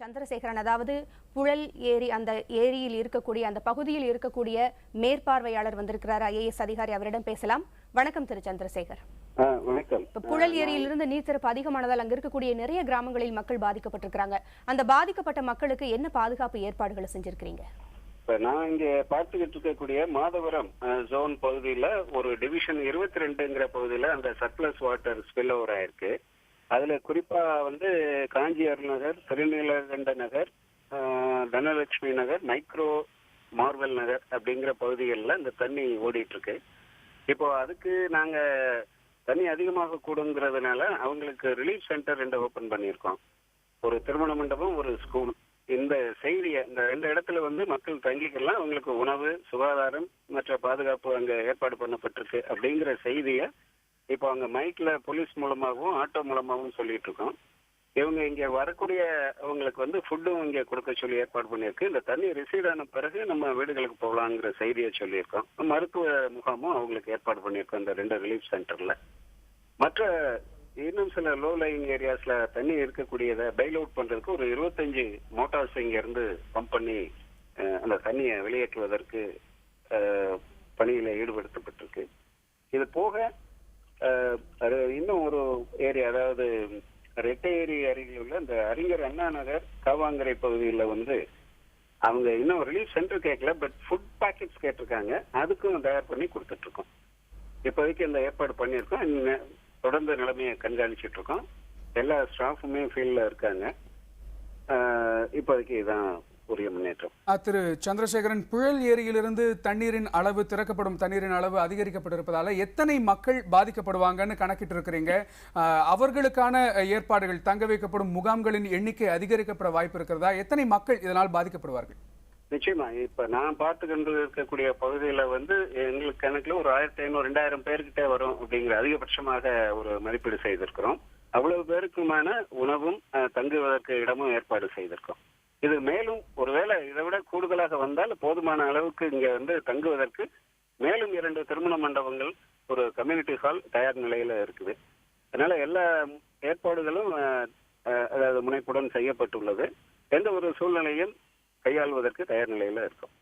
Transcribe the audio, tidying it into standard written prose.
சந்திரசேகரன், அதாவது புழல் ஏரி, அந்த ஏரியில் இருக்கக்கூடிய அந்த பகுதியில் இருக்கக்கூடிய மேற்பார்வையாளர் வந்திருக்கிறார், ஐஏஎஸ் அதிகாரி. அவரிடம் பேசலாம். வணக்கம் திரு சந்திரசேகர். வணக்கம். புழல் ஏரியிலிருந்து நீர்த்திறப்பு அதிகமானதால் அங்க இருக்கக்கூடிய நிறைய கிராமங்களில் மக்கள் பாதிக்கப்பட்டிருக்கிறாங்க. அந்த பாதிக்கப்பட்ட மக்களுக்கு என்ன பாதுகாப்பு ஏற்பாடுகளை செஞ்சிருக்கீங்க? நான் இங்க பார்த்துக்கிட்டு இருக்கக்கூடிய மாதவரம் ஜோன் பகுதியில ஒரு டிவிஷன் 22ங்கிற பகுதியில அந்த சர்ப்ளஸ் வாட்டர் ஸ்பில் ஓவர் ஆயிருக்கு. அதுல குறிப்பா காஞ்சியார் நகர், திருநீலகண்ட நகர், தனலட்சுமி நகர், மைக்ரோ மார்வல் நகர் அப்படிங்கிற பகுதிகளில் இந்த தண்ணி ஓடிட்டு இருக்கு. இப்போ அதுக்கு நாங்க தண்ணி அதிகமாக கூடுங்கிறதுனால அவங்களுக்கு ரிலீஃப் சென்டர் 2 ஓபன் பண்ணியிருக்கோம். ஒரு திருமண மண்டபம், ஒரு ஸ்கூல். இந்த செய்தியை இந்த 2 இடத்துல மக்கள் தங்கிக்கலாம். அவங்களுக்கு உணவு, சுகாதாரம் மற்ற பாதுகாப்பு அங்க ஏற்பாடு பண்ணப்பட்டிருக்கு அப்படிங்கிற செய்தியை இப்போ அங்க மைக்ல போலீஸ் மூலமாகவும் ஆட்டோ மூலமாகவும் சொல்லிட்டு இருக்கோம். இவங்க இங்க வரக்கூடிய அவங்களுக்கு ஃபுட்டும் இங்க கொடுக்க சொல்லி ஏற்பாடு பண்ணியிருக்கு. இந்த தண்ணி ரிசீட் ஆன பிறகு நம்ம வீடுகளுக்கு போகலாங்கிற செய்தியை சொல்லியிருக்கோம். மருத்துவ முகாமும் அவங்களுக்கு ஏற்பாடு பண்ணியிருக்கோம் இந்த 2 ரிலீஃப் சென்டர்ல. மற்ற இன்னும் சில லோ லைங் ஏரியாஸ்ல தண்ணி இருக்கக்கூடியதை பைல் அவுட் பண்றதுக்கு ஒரு 25 மோட்டார்ஸ் இங்க இருந்து பம்ப் பண்ணி அந்த தண்ணியை வெளியேற்றுவதற்கு பணியில ஈடுபடுத்தப்பட்டிருக்கு. இது போக இன்னும் ஒரு ஏரியா, அதாவது ரெட்டை ஏரி அருகில் உள்ள இந்த அறிஞர் அண்ணா நகர், காவாங்கரை பகுதியில் அவங்க இன்னும் ரிலீஃப் சென்டர் கேட்கல, பட் ஃபுட் பேக்கெட்ஸ் கேட்டிருக்காங்க. அதுக்கும் தயார் பண்ணி கொடுத்துட்டு இருக்கோம். இப்போதைக்கு இந்த ஏற்பாடு பண்ணியிருக்கோம். தொடர்ந்து நிலைமையை கண்காணிச்சுட்டு இருக்கோம். எல்லா ஸ்டாஃபுமே ஃபீல்டில் இருக்காங்க. இப்போதைக்கு இதுதான் உரிய முன்னேற்றம். திரு சந்திரசேகரன், புழல் ஏரியிலிருந்து தண்ணீரின் அளவு, திறக்கப்படும் தண்ணீரின் அளவு அதிகரிக்கப்பட்டிருப்பதால எத்தனை மக்கள் பாதிக்கப்படுவாங்கன்னு கணக்கிட்டு இருக்கிறீங்க? அவர்களுக்கான ஏற்பாடுகள், தங்க வைக்கப்படும் முகாம்களின் எண்ணிக்கை அதிகரிக்கப்பட வாய்ப்பு இருக்கிறதா? எத்தனை மக்கள் இதனால் பாதிக்கப்படுவார்கள்? நிச்சயமா. இப்ப நான் பார்த்துக்கொண்டு இருக்கக்கூடிய பகுதியில எங்களுக்கு கணக்குல ஒரு 1500-2000 பேருக்கிட்டே வரும் அப்படிங்கிற அதிகபட்சமாக ஒரு மதிப்பீடு செய்திருக்கிறோம். அவ்வளவு பேருக்குமான உணவும் தங்குவதற்கு இடமும் ஏற்பாடு செய்திருக்கோம். இது மேலும் ஒருவேளை இதை விட கூடுதலாக வந்தால் போதுமான அளவுக்கு இங்க தங்குவதற்கு மேலும் 2 திருமண மண்டபங்கள், ஒரு கம்யூனிட்டி ஹால் தயார் நிலையில இருக்குது. அதனால எல்லா ஏற்பாடுகளும் அதாவது முனைப்புடன் செய்யப்பட்டுள்ளது. எந்த ஒரு சூழ்நிலையும் கையாள்வதற்கு தயார் நிலையில இருக்கும்.